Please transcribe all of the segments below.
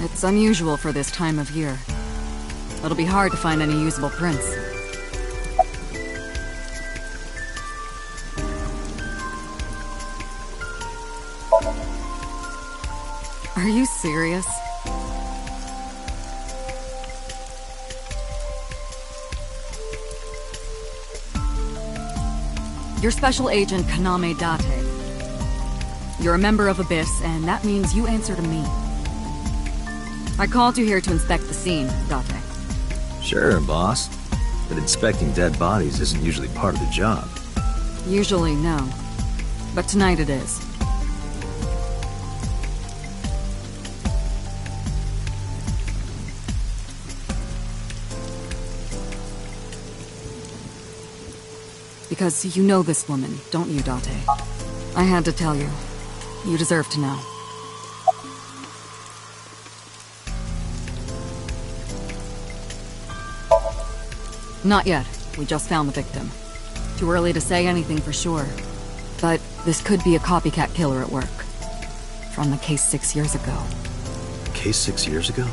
It's unusual for this time of year. It'll be hard to find any usable prints. Are you serious? You're Special Agent Kaname Date. You're a member of Abyss, and that means you answer to me. I called you here to inspect the scene, Date. Sure, boss. But inspecting dead bodies isn't usually part of the job. Usually, no. But tonight it is. Because you know this woman, don't you, Date? I had to tell you. You deserve to know. Not yet. We just found the victim. Too early to say anything for sure. But this could be a copycat killer at work. From the case 6 years ago. Case 6 years ago?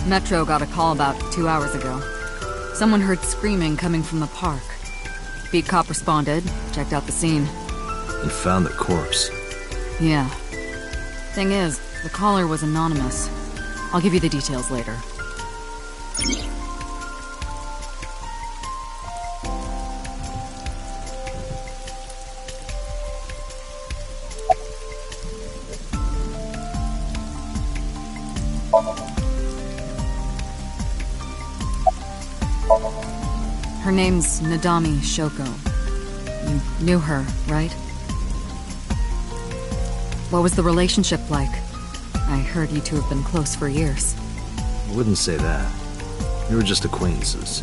Metro got a call about 2 hours ago. Someone heard screaming coming from the park. Beat cop responded, checked out the scene. And found the corpse. Yeah. Thing is, the caller was anonymous. I'll give you the details later. Her name's Nadami Shoko. You knew her, right? What was the relationship like? I heard you two have been close for years. I wouldn't say that. We were just acquaintances.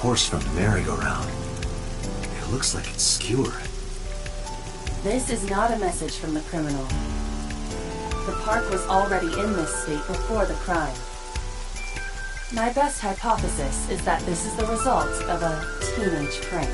Horse from the merry-go-round. It looks like it's skewered. This is not a message from the criminal. The park was already in this state before the crime. My best hypothesis is that this is the result of a teenage prank.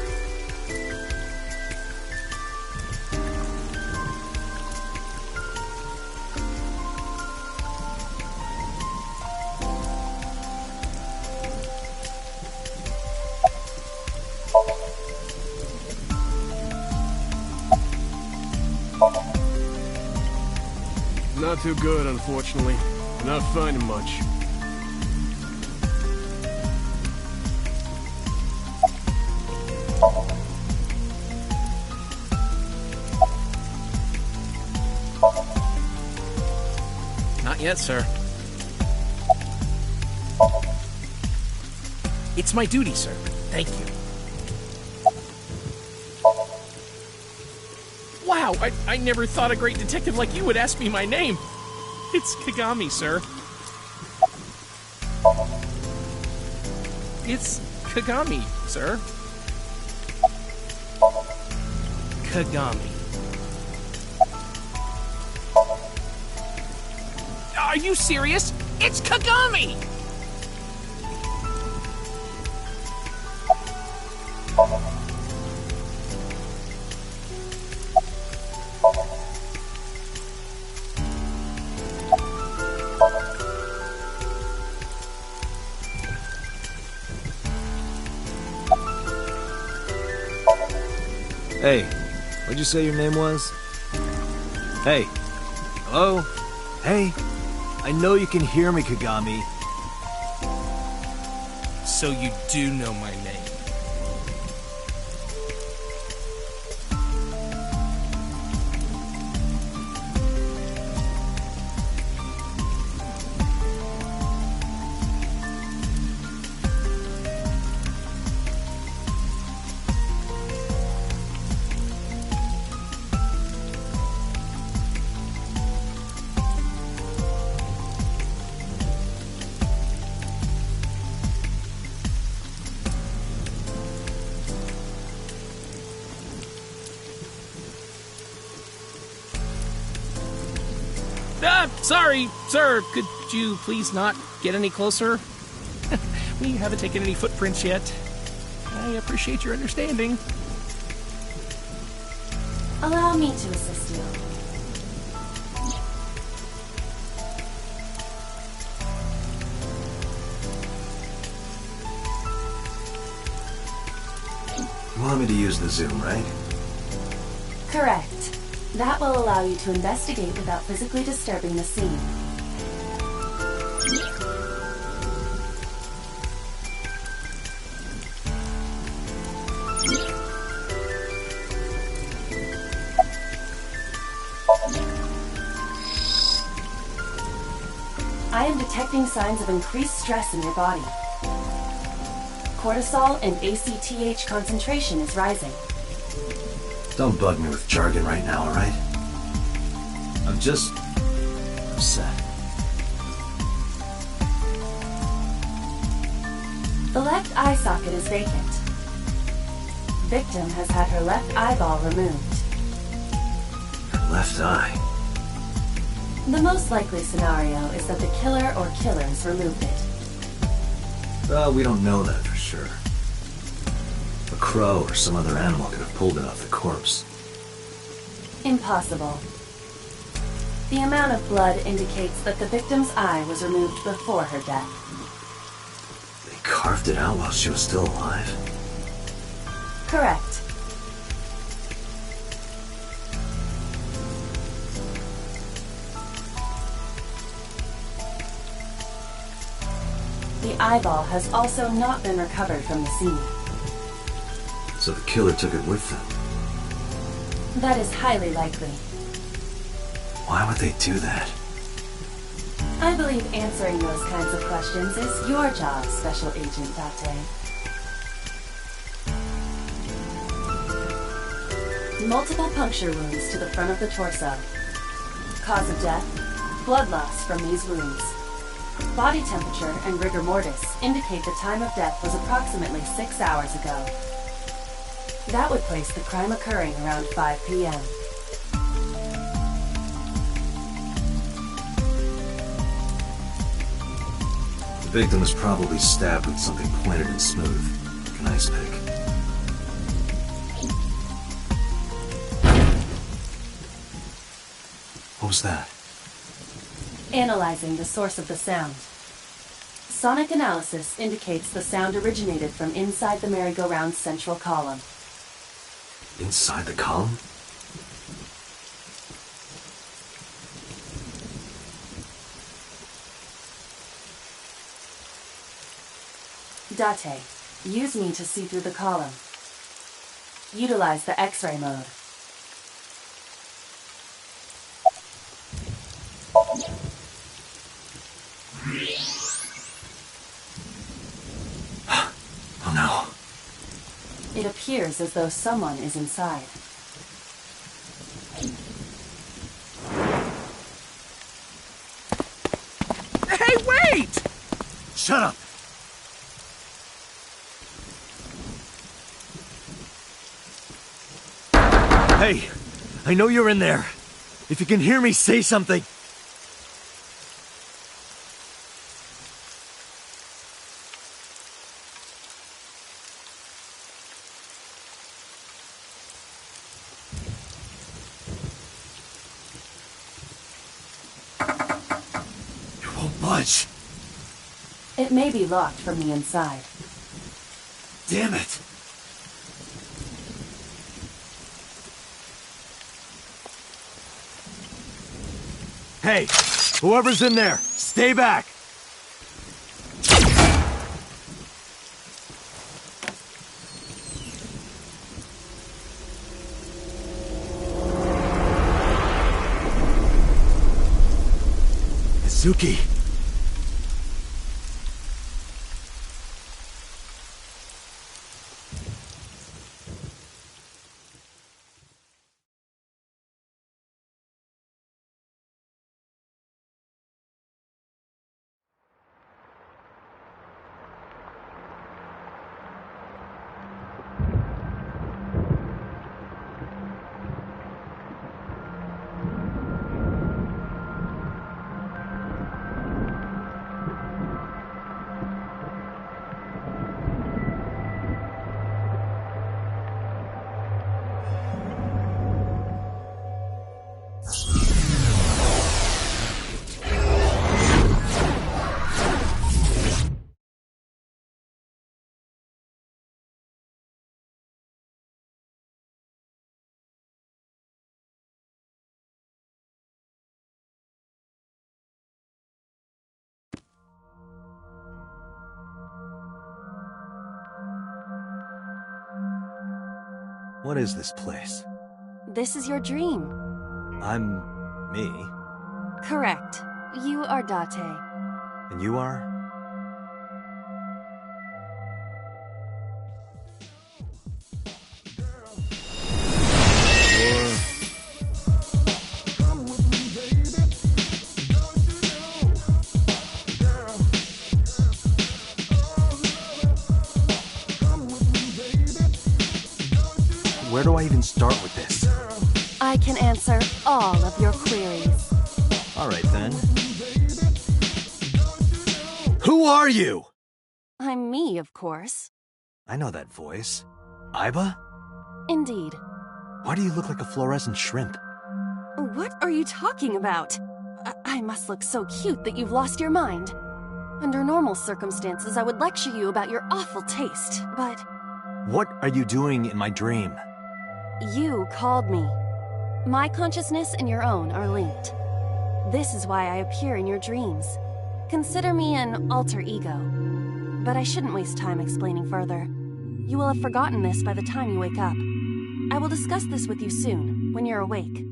Not too good, unfortunately. Not finding much. Not yet, sir. It's my duty, sir. Thank you. Wow, I never thought a great detective like you would ask me my name. It's Kagami, sir. It's Kagami, sir. Kagami. Are you serious? It's Kagami! Hey, what'd you say your name was? Hey. Hello? Hey. I know you can hear me, Kagami. So you do know my name. Sorry, sir. Could you please not get any closer? We haven't taken any footprints yet. I appreciate your understanding. Allow me to assist you. You want me to use the zoom, right? Correct. That will allow you to investigate without physically disturbing the scene. I am detecting signs of increased stress in your body. Cortisol and ACTH concentration is rising. Don't bug me with jargon right now, alright? I'm just upset. The left eye socket is vacant. Victim has had her left eyeball removed. Her left eye. The most likely scenario is that the killer or killers removed it. Well, we don't know that for sure. A crow or some other animal could have pulled it off the corpse. Impossible. The amount of blood indicates that the victim's eye was removed before her death. They carved it out while she was still alive? Correct. The eyeball has also not been recovered from the scene. So the killer took it with them. That is highly likely. Why would they do that? I believe answering those kinds of questions is your job, Special Agent Date. Multiple puncture wounds to the front of the torso. Cause of death, blood loss from these wounds. Body temperature and rigor mortis indicate the time of death was approximately 6 hours ago. That would place the crime occurring around 5 p.m. The victim was probably stabbed with something pointed and smooth, like an ice pick. What was that? Analyzing the source of the sound. Sonic analysis indicates the sound originated from inside the merry-go-round's central column. Inside the column? Date, use me to see through the column. Utilize the X-ray mode. Oh no. It appears as though someone is inside. Hey, wait! Shut up! Hey, I know you're in there. If you can hear me, say something. It won't budge. It may be locked from the inside. Damn it. Hey, whoever's in there, stay back! Suki! What is this place? This is your dream. I'm... me? Correct. You are Date. And you are? Where do I even start with this? I can answer all of your queries. All right, then. Who are you? I'm me, of course. I know that voice. Aiba? Indeed. Why do you look like a fluorescent shrimp? What are you talking about? I must look so cute that you've lost your mind. Under normal circumstances, I would lecture you about your awful taste, but... What are you doing in my dream? You called me. My consciousness and your own are linked. This is why I appear in your dreams. Consider me an alter ego. But I shouldn't waste time explaining further. You will have forgotten this by the time you wake up. I will discuss this with you soon, when you're awake.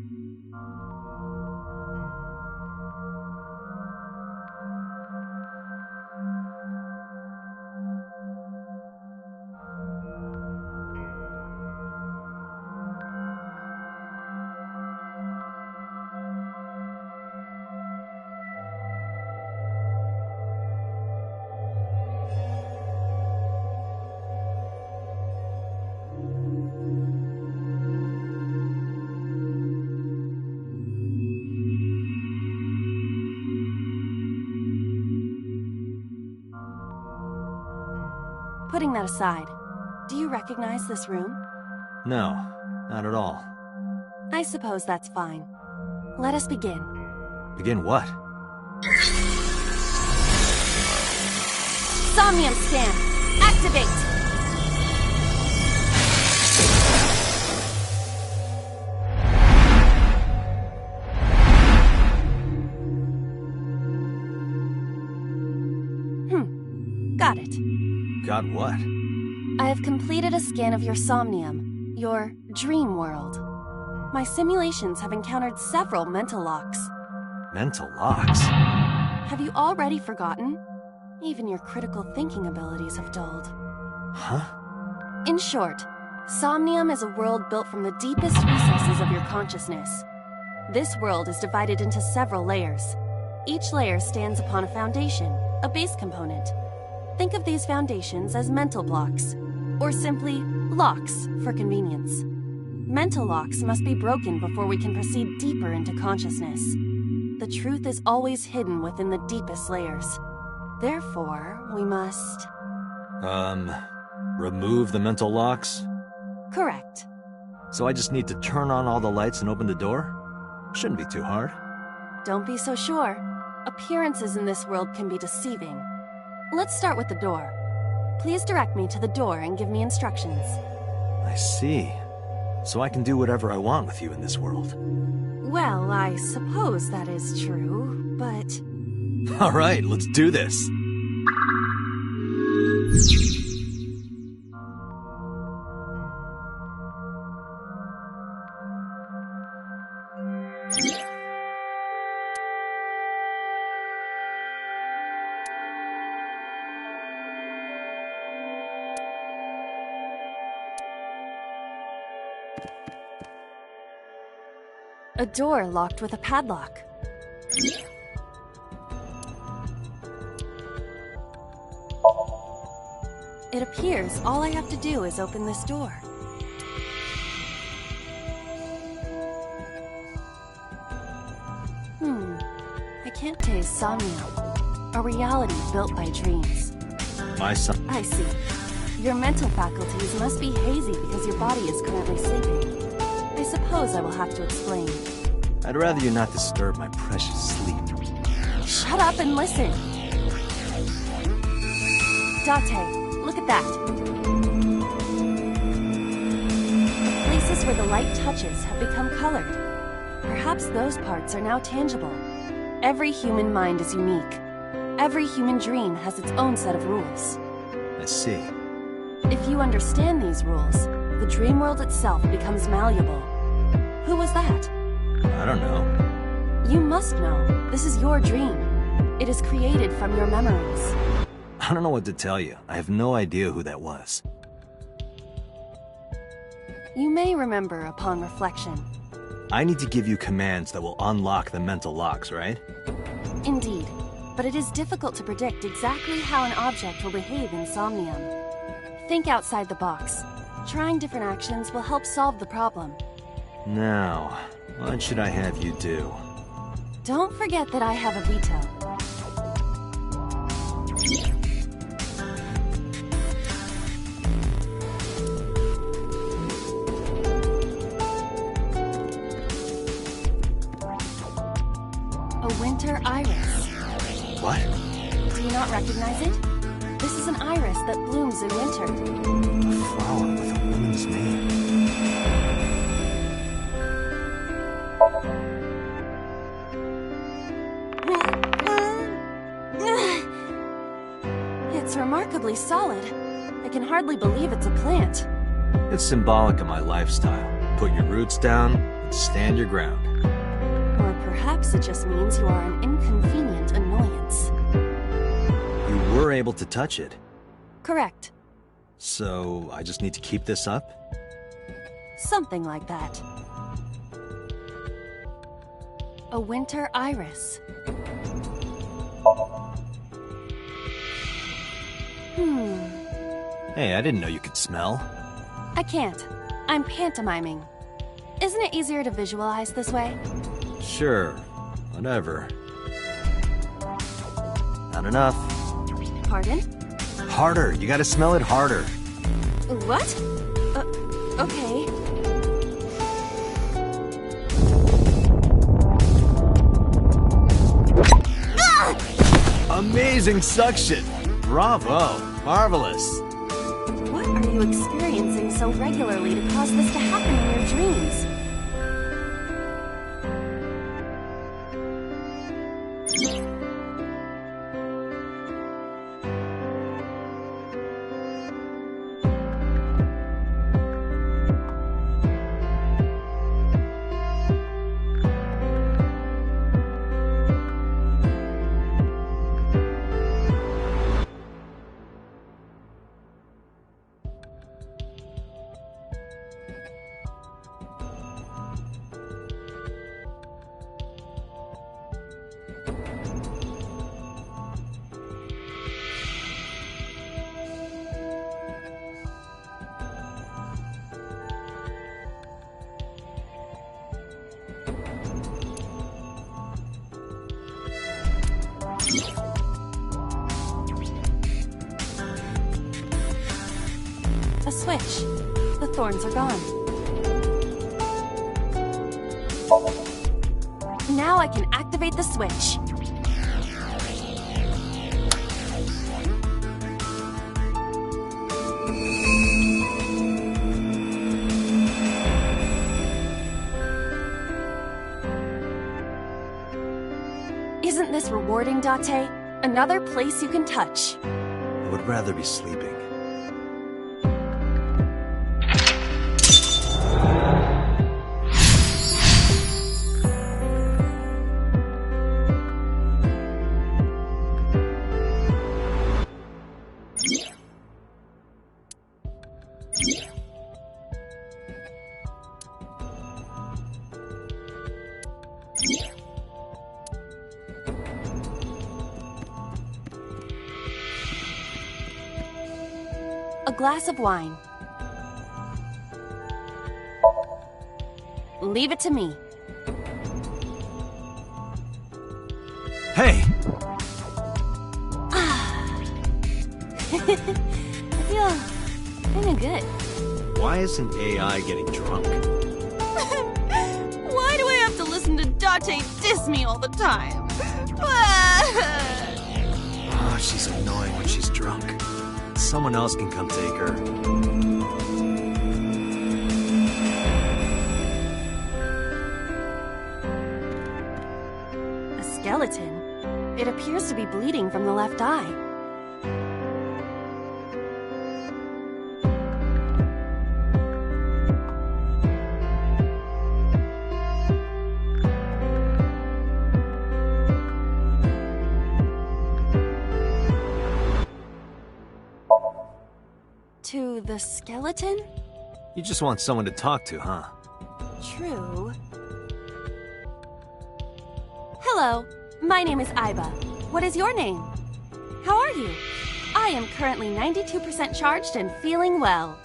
Putting that aside, do you recognize this room? No, not at all. I suppose that's fine. Let us begin. Begin what? Somnium scan! Activate! Got it. Got what? I have completed a scan of your somnium, your dream world. My simulations have encountered several mental locks. Mental locks? Have you already forgotten? Even your critical thinking abilities have dulled. Huh? In short, Somnium is a world built from the deepest recesses of your consciousness. This world is divided into several layers. Each layer stands upon a foundation, a base component. Think of these foundations as mental blocks, or simply locks for convenience. Mental locks must be broken before we can proceed deeper into consciousness. The truth is always hidden within the deepest layers. Therefore, we must... remove the mental locks? Correct. So I just need to turn on all the lights and open the door? Shouldn't be too hard. Don't be so sure. Appearances in this world can be deceiving. Let's start with the door. Please direct me to the door and give me instructions. I see. So I can do whatever I want with you in this world. Well, I suppose that is true, but... All right, let's do this. A door locked with a padlock. It appears all I have to do is open this door. I can't taste somnium, a reality built by dreams. My son. I see. Your mental faculties must be hazy because your body is currently sleeping. I suppose I will have to explain. I'd rather you not disturb my precious sleep. Shut up and listen! Date, look at that. The places where the light touches have become colored. Perhaps those parts are now tangible. Every human mind is unique. Every human dream has its own set of rules. I see. If you understand these rules, the dream world itself becomes malleable. Who was that? I don't know. You must know. This is your dream. It is created from your memories. I don't know what to tell you. I have no idea who that was. You may remember upon reflection. I need to give you commands that will unlock the mental locks, right? Indeed, but it is difficult to predict exactly how an object will behave in Somnium. Think outside the box. Trying different actions will help solve the problem. Now, what should I have you do? Don't forget that I have a veto. A winter iris. What? Do you not recognize it? This is an iris that blooms in winter. A flower with a woman's name. It's remarkably solid. I can hardly believe it's a plant. It's symbolic of my lifestyle. Put your roots down and stand your ground. Or perhaps it just means you are an inconvenient annoyance. You were able to touch it. Correct. So, I just need to keep this up? Something like that. A winter iris. Hey, I didn't know you could smell. I can't. I'm pantomiming. Isn't it easier to visualize this way? Sure. Whatever. Not enough. Pardon? Harder. You gotta smell it harder. What? Okay. Amazing suction! Bravo! Marvelous! What are you experiencing so regularly to cause this to happen in your dreams? A switch. The thorns are gone. Now I can activate the switch. Isn't this rewarding, Date? Another place you can touch. I would rather be sleeping. A glass of wine. Leave it to me. Hey! I feel kinda good. Why isn't AI getting drunk? Why do I have to listen to Date diss me all the time? Oh, she's annoying when she's drunk. Someone else can come take her. A skeleton? It appears to be bleeding from the left eye. to the skeleton? You just want someone to talk to, huh? True. Hello, my name is Aiba. What is your name? How are you? I am currently 92% charged and feeling well.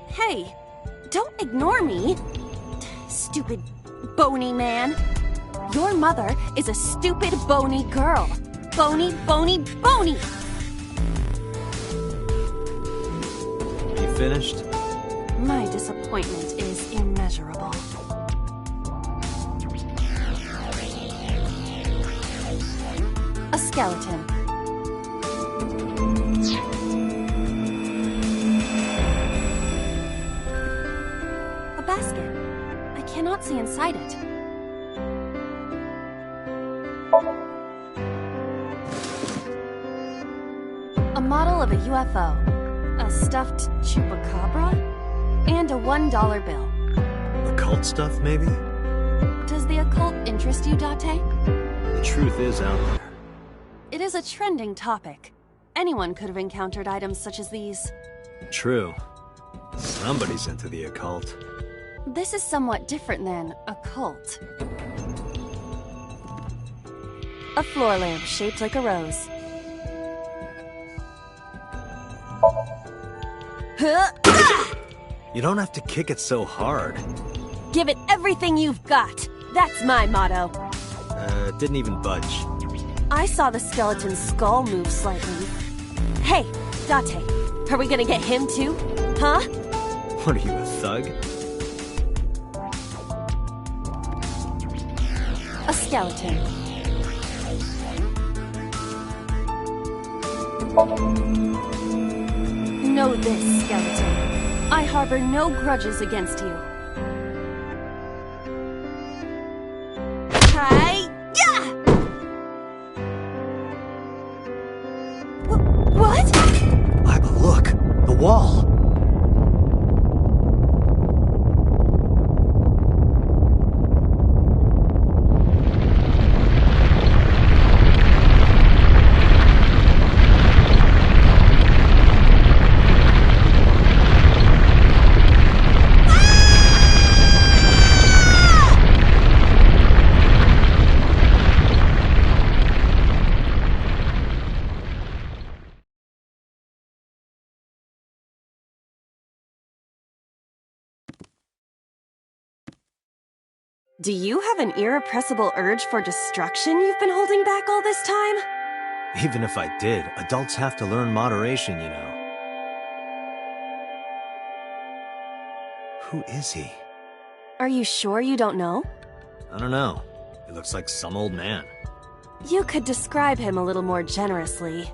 Hey, don't ignore me. Stupid bony man. Your mother is a stupid bony girl. Bony, bony, bony! You finished? My disappointment is immeasurable. A skeleton. A basket. I cannot see inside it. A model of a UFO. A stuffed chupacabra. And a $1 bill. Occult stuff, maybe? Does the occult interest you, Date? The truth is out there. It is a trending topic. Anyone could have encountered items such as these. True. Somebody's into the occult. This is somewhat different than a cult. A floor lamp shaped like a rose. You don't have to kick it so hard. Give it everything you've got. That's my motto. It didn't even budge. I saw the skeleton's skull move slightly. Hey, Date, are we gonna get him too? Huh? What are you, a thug? A skeleton. Know this, skeleton. I harbor no grudges against you. Hi-ya! What? Aiba, look! The wall! Do you have an irrepressible urge for destruction you've been holding back all this time? Even if I did, adults have to learn moderation, you know. Who is he? Are you sure you don't know? I don't know. He looks like some old man. You could describe him a little more generously.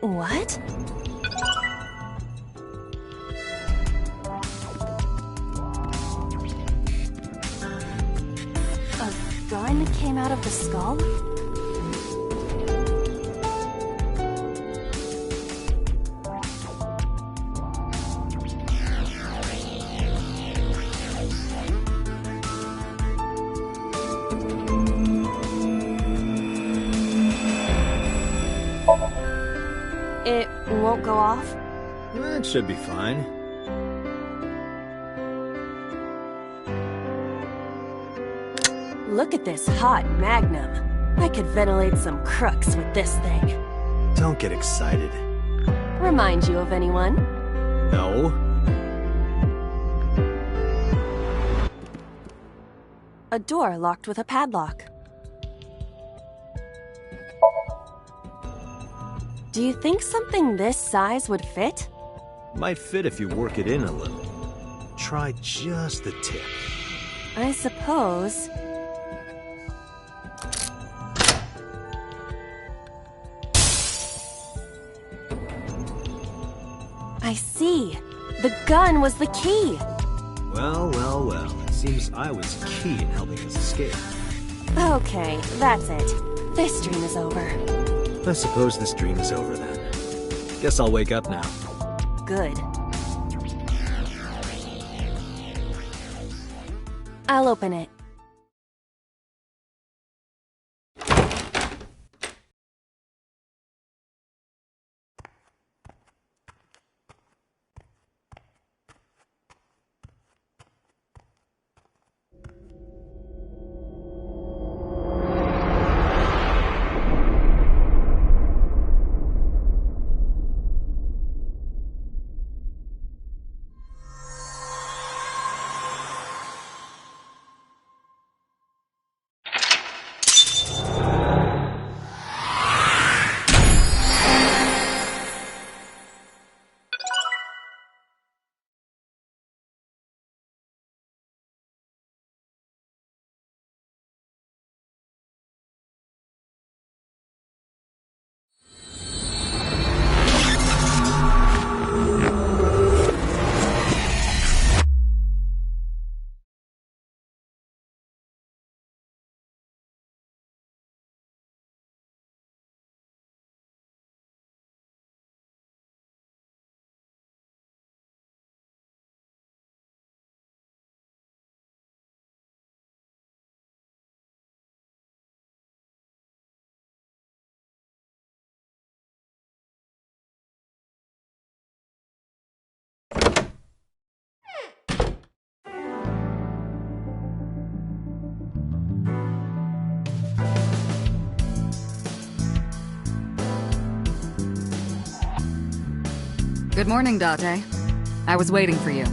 What? A gun came out of the skull? It won't go off? It should be fine. Look at this hot magnum. I could ventilate some crooks with this thing. Don't get excited. Remind you of anyone? No? A door locked with a padlock. Do you think something this size would fit? Might fit if you work it in a little. Try just the tip. I suppose. I see. The gun was the key. Well, well, well. It seems I was key in helping us escape. Okay, that's it. This dream is over. I suppose this dream is over then. Guess I'll wake up now. Good. I'll open it. Good morning, Date. I was waiting for you.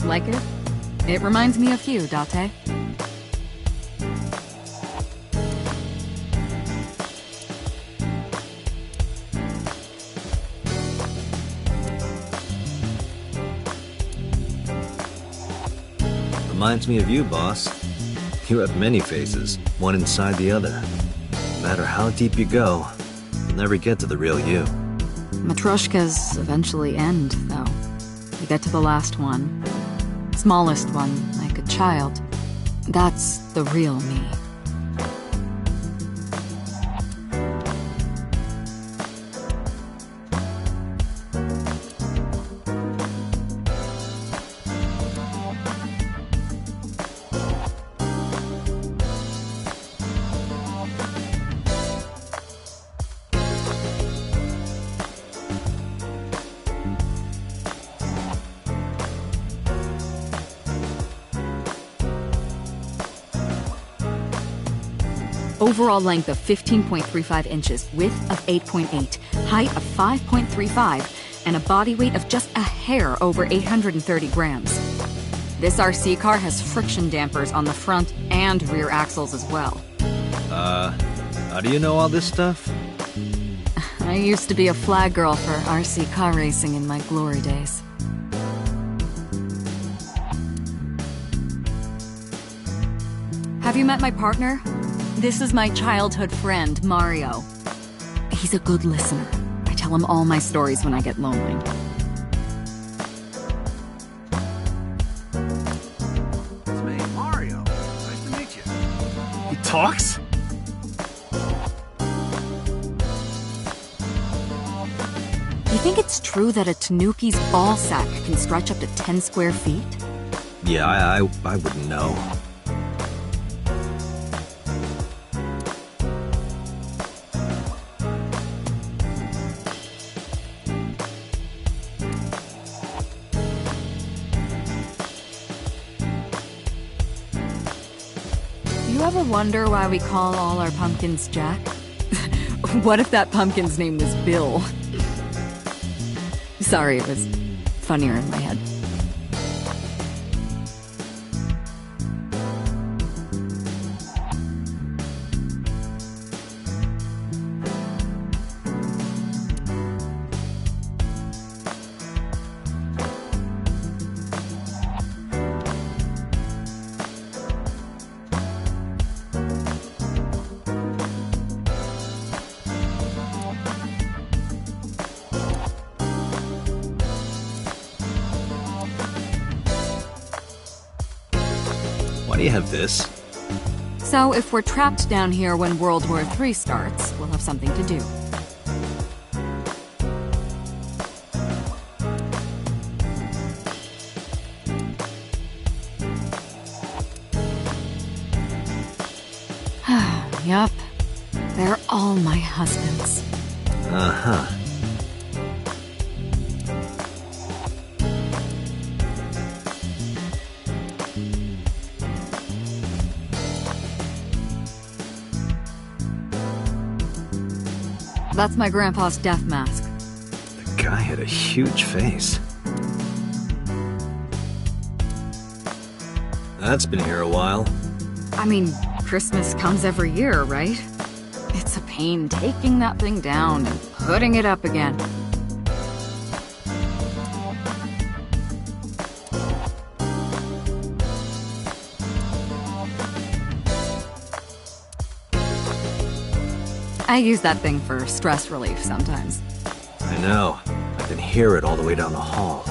Like it? It reminds me of you, Date. Reminds me of you, boss. You have many faces, one inside the other. No matter how deep you go, you'll never get to the real you. Matryoshkas eventually end, though. You get to the last one. Smallest one, like a child. That's the real me. Overall length of 15.35 inches, width of 8.8, height of 5.35, and a body weight of just a hair over 830 grams. This RC car has friction dampers on the front and rear axles as well. How do you know all this stuff? I used to be a flag girl for RC car racing in my glory days. Have you met my partner? This is my childhood friend, Mario. He's a good listener. I tell him all my stories when I get lonely. It's me, Mario. Nice to meet you. He talks? You think it's true that a Tanuki's ball sack can stretch up to 10 square feet? Yeah, I wouldn't know. You ever wonder why we call all our pumpkins Jack? What if that pumpkin's name was Bill? Sorry, it was funnier in my head. Why do you have this? So if we're trapped down here when World War III starts, we'll have something to do. Yup. They're all my husbands. Uh-huh. That's my grandpa's death mask. The guy had a huge face. That's been here a while. I mean, Christmas comes every year, right? It's a pain taking that thing down and putting it up again. I use that thing for stress relief sometimes. I know. I can hear it all the way down the hall.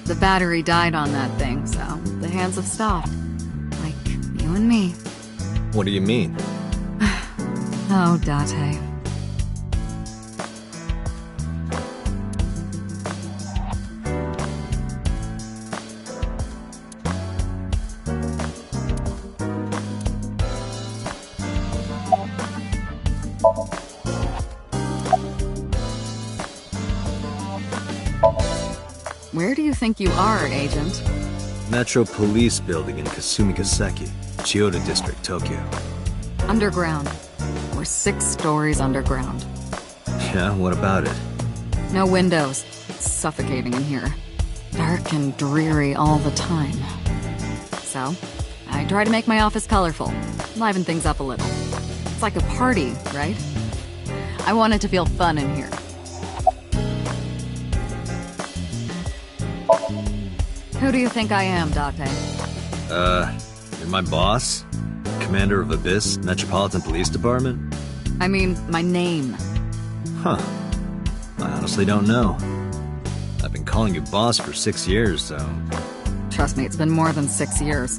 The battery died on that thing, so the hands have stopped. Like you and me. What do you mean? Oh, Date. Where do you think you are, Agent? Metro Police Building in Kasumigaseki, Chiyoda District, Tokyo. Underground. We're 6 stories underground. Yeah, what about it? No windows. It's suffocating in here. Dark and dreary all the time. So, I try to make my office colorful, liven things up a little. It's like a party, right? I want it to feel fun in here. Who do you think I am, Date? You're my boss? Commander of Abyss, Metropolitan Police Department? I mean, my name. Huh. I honestly don't know. I've been calling you boss for 6 years, so... Trust me, it's been more than 6 years.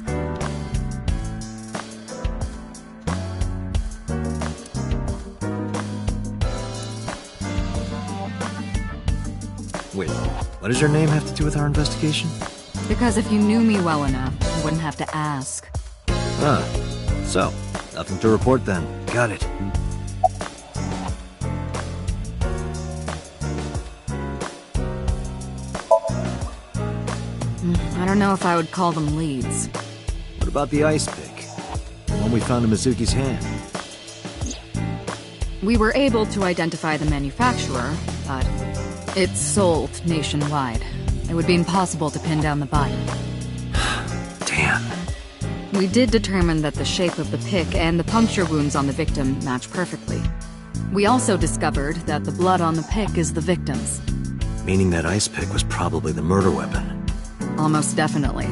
Wait, what does your name have to do with our investigation? Because if you knew me well enough, you wouldn't have to ask. Ah, so, nothing to report then. Got it. I don't know if I would call them leads. What about the ice pick? The one we found in Mizuki's hand? We were able to identify the manufacturer, but it's sold nationwide. It would be impossible to pin down the buyer. Damn. We did determine that the shape of the pick and the puncture wounds on the victim match perfectly. We also discovered that the blood on the pick is the victim's. Meaning that ice pick was probably the murder weapon. Almost definitely.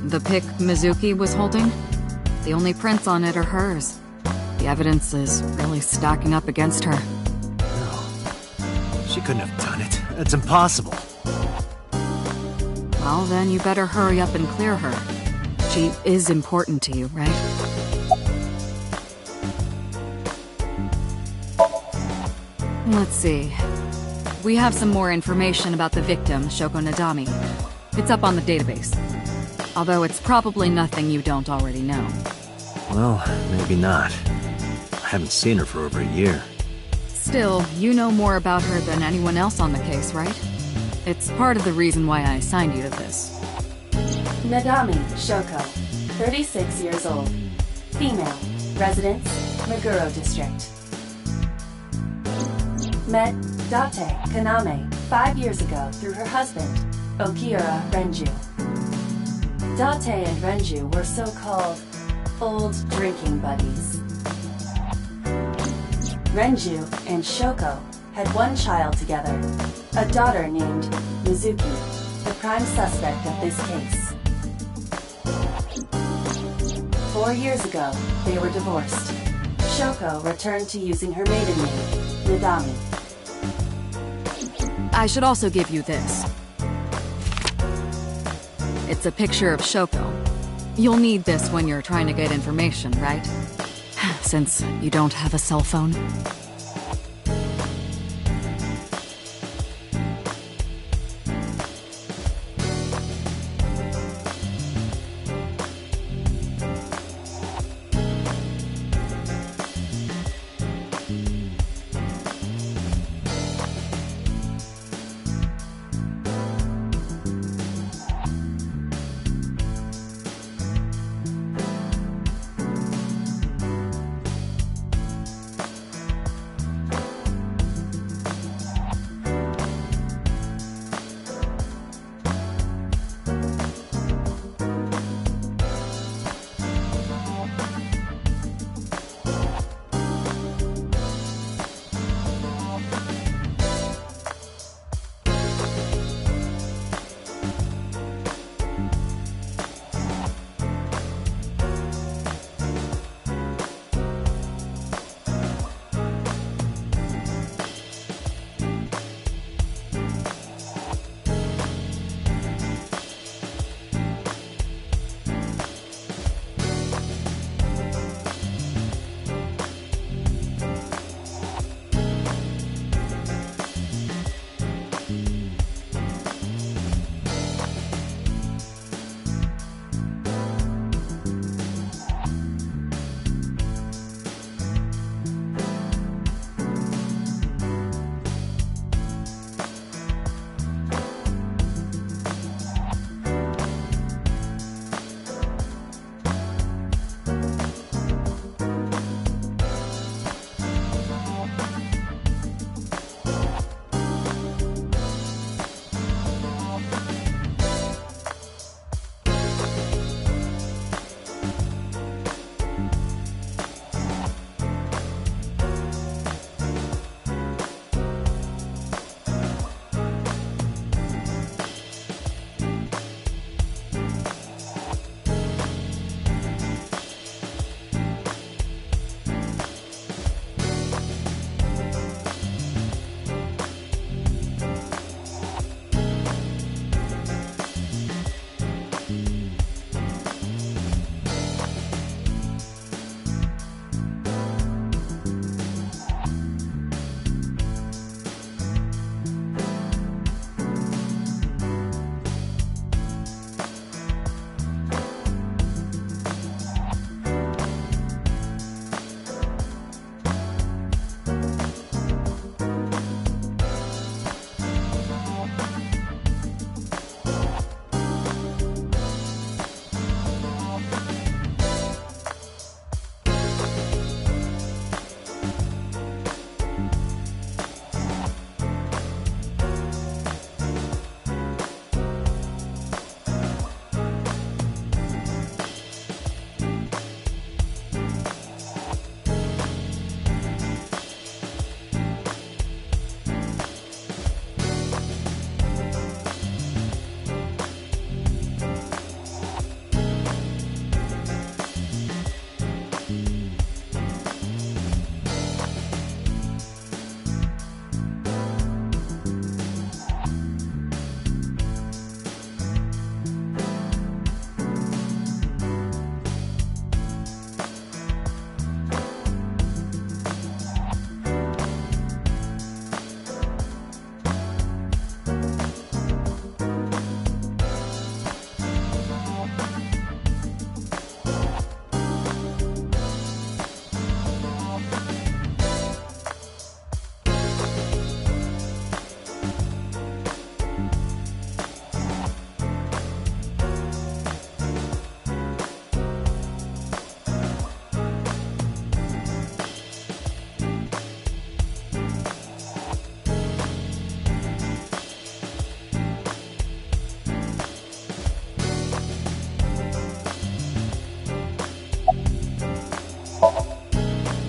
The pick Mizuki was holding? The only prints on it are hers. The evidence is really stacking up against her. She couldn't have done it. It's impossible. Well, then you better hurry up and clear her. She is important to you, right? Let's see. We have some more information about the victim, Shoko Nadami. It's up on the database. Although it's probably nothing you don't already know. Well, maybe not. I haven't seen her for over a year. Still, you know more about her than anyone else on the case, right? It's part of the reason why I assigned you to this. Nadami Shoko, 36 years old. Female. Residence, Meguro District. Met Date Kaname 5 years ago through her husband, Okiura Renju. Date and Renju were so-called old drinking buddies. Renju and Shoko had one child together, a daughter named Mizuki, the prime suspect of this case. 4 years ago, they were divorced. Shoko returned to using her maiden name, Nadami. I should also give you this. It's a picture of Shoko. You'll need this when you're trying to get information, right? Since you don't have a cell phone.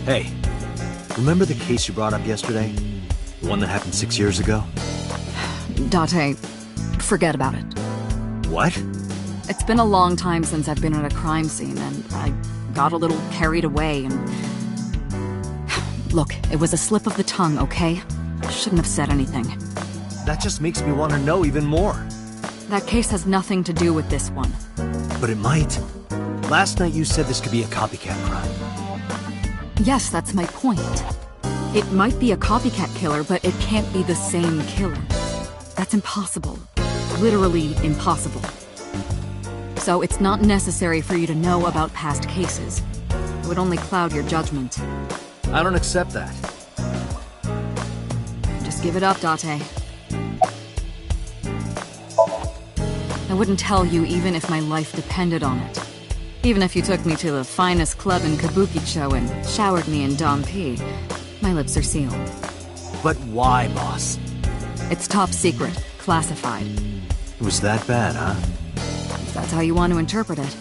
Hey, remember the case you brought up yesterday? The one that happened 6 years ago? Date, forget about it. What? It's been a long time since I've been at a crime scene, and I got a little carried away and... Look, it was a slip of the tongue, okay? I shouldn't have said anything. That just makes me want to know even more. That case has nothing to do with this one. But it might. Last night you said this could be a copycat crime. Yes, that's my point. It might be a copycat killer, but it can't be the same killer. That's impossible. Literally impossible. So it's not necessary for you to know about past cases. It would only cloud your judgment. I don't accept that. Just give it up, Date. I wouldn't tell you even if my life depended on it. Even if you took me to the finest club in Kabukicho and showered me in Dom P, my lips are sealed. But why, boss? It's top secret, classified. It was that bad, huh? If that's how you want to interpret it.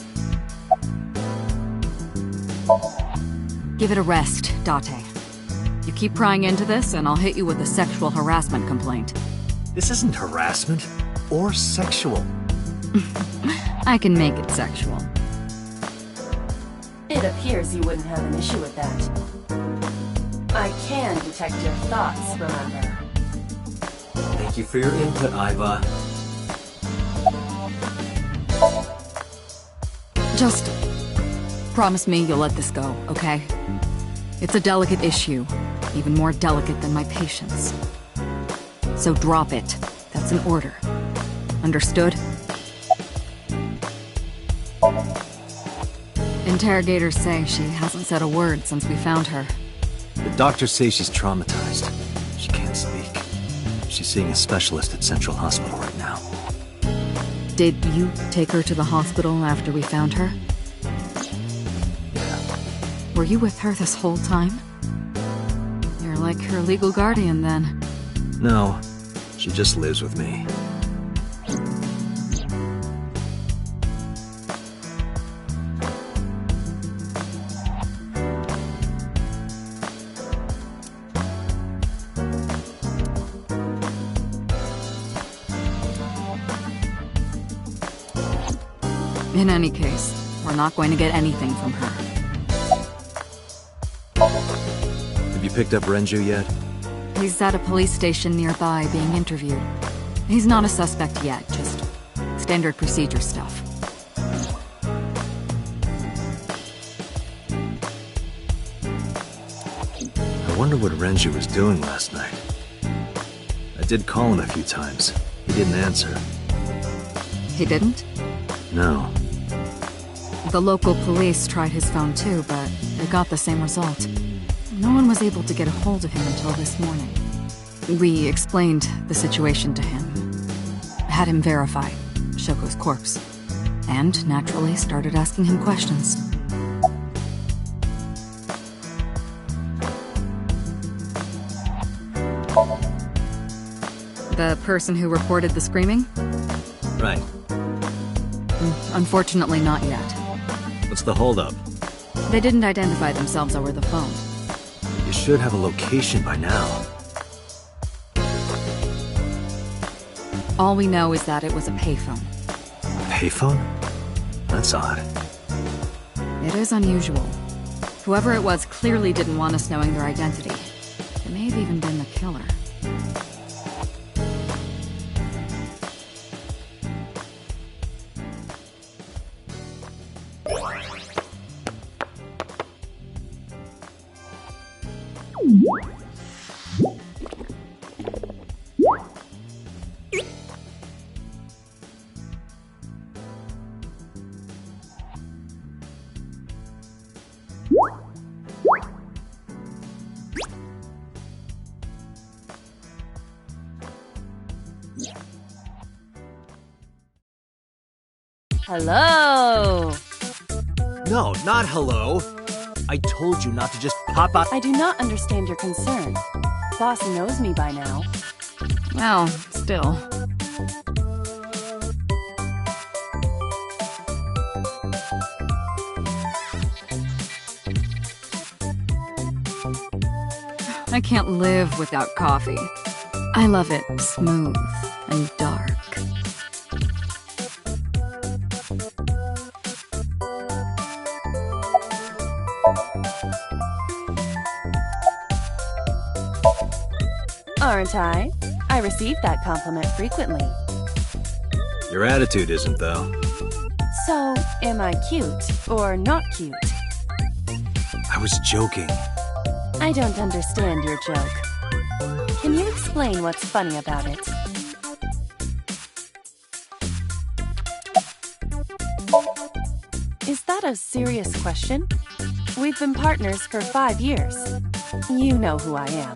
Give it a rest, Date. You keep prying into this, and I'll hit you with a sexual harassment complaint. This isn't harassment or sexual. I can make it sexual. It appears you wouldn't have an issue with that. I can detect your thoughts, remember? Thank you for your input, Iva. Just promise me you'll let this go, okay? It's a delicate issue, even more delicate than my patience. So drop it. That's an order. Understood? Interrogators say she hasn't said a word since we found her. The doctors say she's traumatized. She can't speak. She's seeing a specialist at Central Hospital right now. Did you take her to the hospital after we found her? Yeah. Were you with her this whole time? You're like her legal guardian, then. No, she just lives with me. In any case, we're not going to get anything from her. Have you picked up Renju yet? He's at a police station nearby being interviewed. He's not a suspect yet, just standard procedure stuff. I wonder what Renju was doing last night. I did call him a few times. He didn't answer. He didn't? No. The local police tried his phone too, but they got the same result. No one was able to get a hold of him until this morning. We explained the situation to him. Had him verify Shoko's corpse. And, naturally, started asking him questions. The person who reported the screaming? Right. Unfortunately, not yet. What's the holdup? They didn't identify themselves over the phone. You should have a location by now. All we know is that it was a payphone. Payphone? That's odd. It is unusual. Whoever it was clearly didn't want us knowing their identity. It may have even been the killer. Hello! No, not hello. I told you not to just pop out. I do not understand your concern. Boss knows me by now. Well, still. I can't live without coffee. I love it smooth and dark. Aren't I? I receive that compliment frequently. Your attitude isn't, though. So, am I cute or not cute? I was joking. I don't understand your joke. Can you explain what's funny about it? Is that a serious question? We've been partners for 5 years. You know who I am.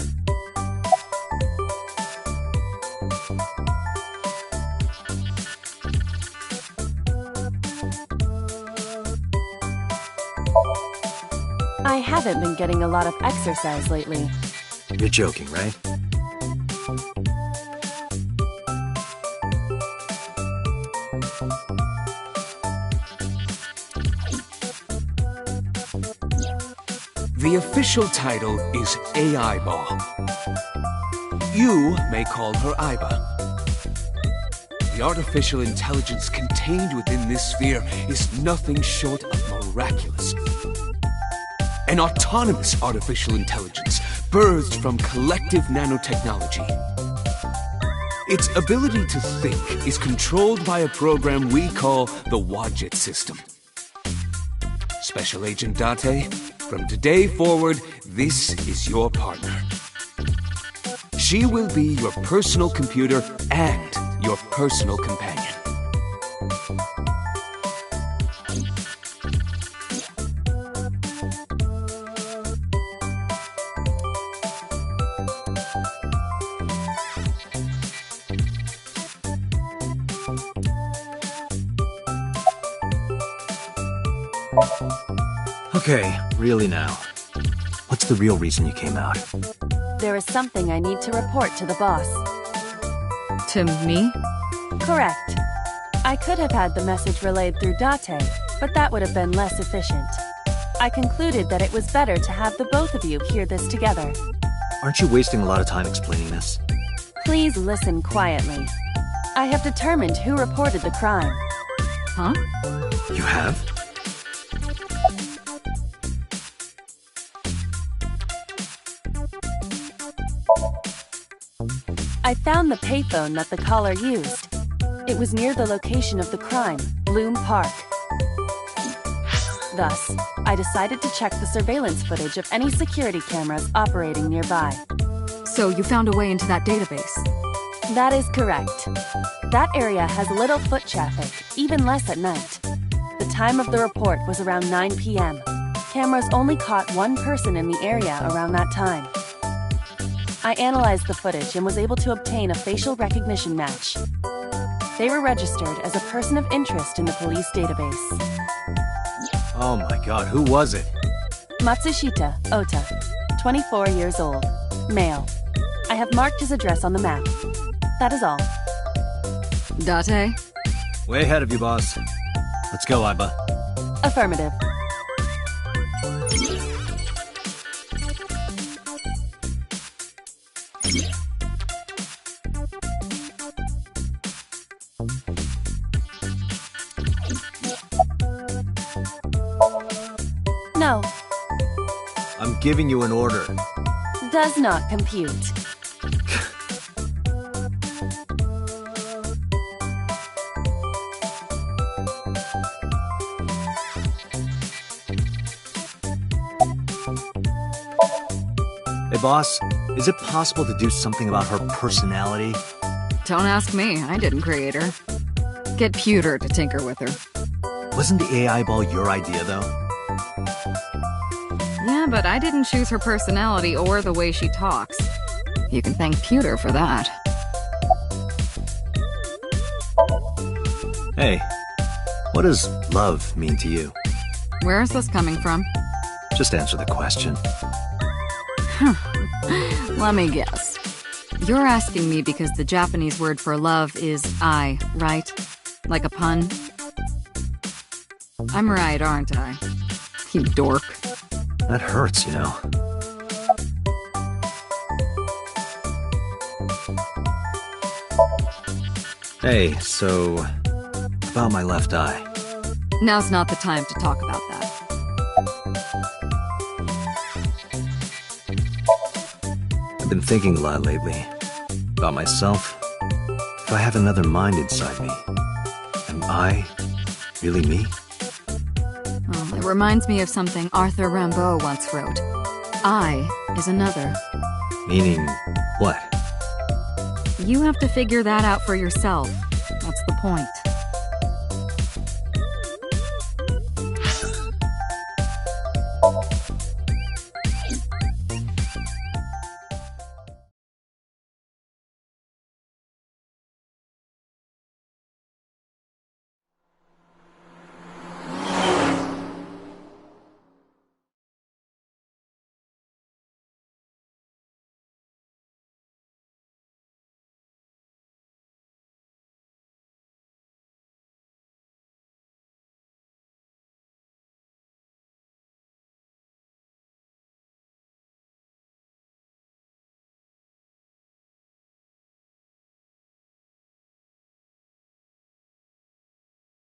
I haven't been getting a lot of exercise lately. You're joking, right? The official title is AI Ball. You may call her Aiba. The artificial intelligence contained within this sphere is nothing short of miraculous. An autonomous artificial intelligence birthed from collective nanotechnology. Its ability to think is controlled by a program we call the Wadjet system. Special Agent Date, from today forward, this is your partner. She will be your personal computer and your personal companion. Okay, really now. What's the real reason you came out? There is something I need to report to the boss. To me? Correct. I could have had the message relayed through Date, but that would have been less efficient. I concluded that it was better to have the both of you hear this together. Aren't you wasting a lot of time explaining this? Please listen quietly. I have determined who reported the crime. Huh? You have? I found the payphone that the caller used. It was near the location of the crime, Bloom Park. Thus, I decided to check the surveillance footage of any security cameras operating nearby. So you found a way into that database? That is correct. That area has little foot traffic, even less at night. The time of the report was around 9 p.m. Cameras only caught one person in the area around that time. I analyzed the footage and was able to obtain a facial recognition match. They were registered as a person of interest in the police database. Oh my god, who was it? Matsushita Ota, 24 years old, male. I have marked his address on the map. That is all. Date? Way ahead of you, boss. Let's go, Aiba. Affirmative. No, I'm giving you an order. does not compute. Hey, boss, is it possible to do something about her personality? Don't ask me, I didn't create her. Get Pewter to tinker with her. Wasn't the AI ball your idea, though? Yeah, but I didn't choose her personality or the way she talks. You can thank Pewter for that. Hey, what does love mean to you? Where is this coming from? Just answer the question. Let me guess. You're asking me because the Japanese word for love is ai, right? Like a pun? I'm right, aren't I? You dork. That hurts, you know. Hey, so... about my left eye. Now's not the time to talk about that. I've been thinking a lot lately. About myself. If I have another mind inside me, am I really me? Oh, it reminds me of something Arthur Rimbaud once wrote. I is another. Meaning what? You have to figure that out for yourself. That's the point.